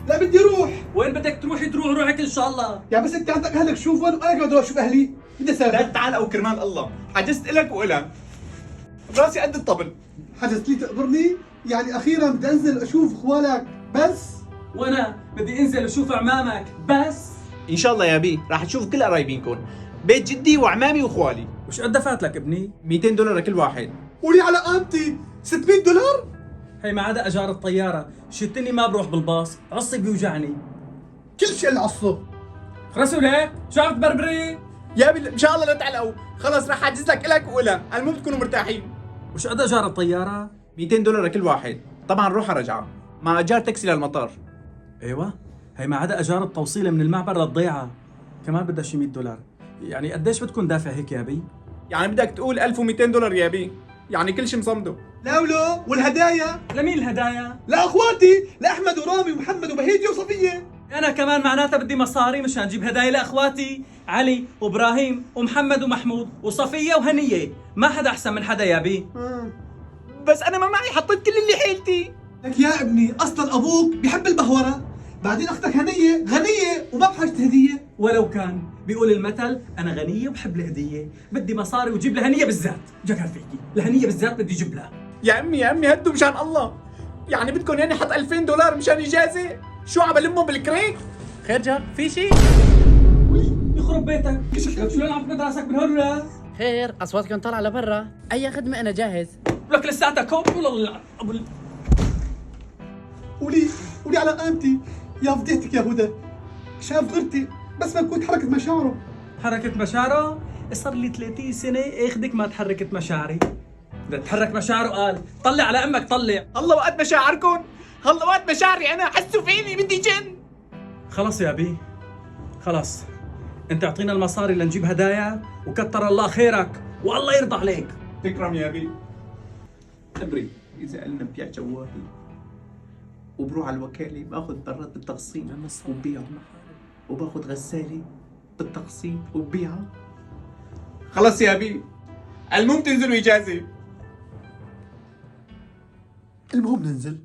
لا بدي اروح. وين بدك تروحي؟ تروح روحك ان شاء الله. يا بس انت عندك اهلك شوفهم وانا كمان بدي اروح اشوف اهلي. بدي لا اسافر. تعال او كرمال الله، حجزت لك والها براسي قد الطبل. حجزت لي تقبرني؟ يعني اخيرا بدي انزل اشوف اخوالك بس. وانا بدي انزل اشوف اعمامك بس. ان شاء الله يا بي راح تشوف كل قرايبينكم، بيت جدي وعمامي واخوالي. وش قد دفعت لك ابني؟ $200 لكل واحد. قولي على قامتي $600. هي ما عدا اجار الطياره، شتني ما بروح بالباص، عصي بيوجعني. كل شيء العصه. خلص وليك شو عم تبربري؟ يا بي ان شاء الله لا تعلقوا، خلص راح احجز لك الك والها، المهم تكونوا مرتاحين. وش قد اجار الطياره؟ $200 لكل واحد، طبعا روحه رجعه مع اجار تاكسي للمطار. ايوه، هي ما عدا اجار التوصيله من المعبر للضيعه، كمان بدها شي $100. يعني قديش بتكون دافع هيك يا بي؟ يعني بدك تقول $1200 يا بي، يعني كل شيء مصمده. لولو والهدايا لمين الهدايا؟ لاخواتي، لاحمد ورامي ومحمد وبهيجي وصفيه. انا كمان معناتها بدي مصاري مشان اجيب هدايا لاخواتي علي وابراهيم ومحمد ومحمود وصفيه وهنيه، ما حدا احسن من حدا يا بي. بس انا ما معي، حطيت كل اللي حيلتي. لك يا ابني اصلا ابوك بيحب البهوره، بعدين اختك هنيه غنيه وما بحاجه هديه. ولو كان بيقول المثل انا غنيه وبحب الهديه، بدي مصاري وجيب لهنيه بالذات، جكر فيكي، لهنيه بالذات بدي اجيب لها. يا امي هدوا مشان الله، يعني بدكم يعني حط $2000 مشان اجازه؟ شو عم بلمهم بالكريك؟ خير جار في شيء؟ يخرب بيتك، لك شلون عم تمد راسك من هون ولا؟ خير، اصواتكم طالعه لبرا. اي خدمه انا جاهز. لك لساتك كوب ولا ابو قولي على قامتي. يا فضيحتك يا هدى، شاف غيرتي بس ما كنت حركت مشاعره. حركة مشاعره؟ صار لي 30 سنة اخدك ما تحركت مشاعري. بدها تحرك مشاعره قال طلع على امك طلع. الله وقت مشاعركم، الله وقت مشاعري انا، حسوا فيني بدي جن. خلص يا بي، خلص، انت اعطينا المصاري لنجيب هدايا وكتر الله خيرك والله يرضى عليك. تكرم يا بي. خبري اذا قلنا ببيع جوالي وبروح على الوكاله باخذ برات بالتقسيط وببيعه، وباخذ غساله بالتقسيط وببيعها. خلص يا بي، المهم تنزلوا اجازه. المهم ننزل.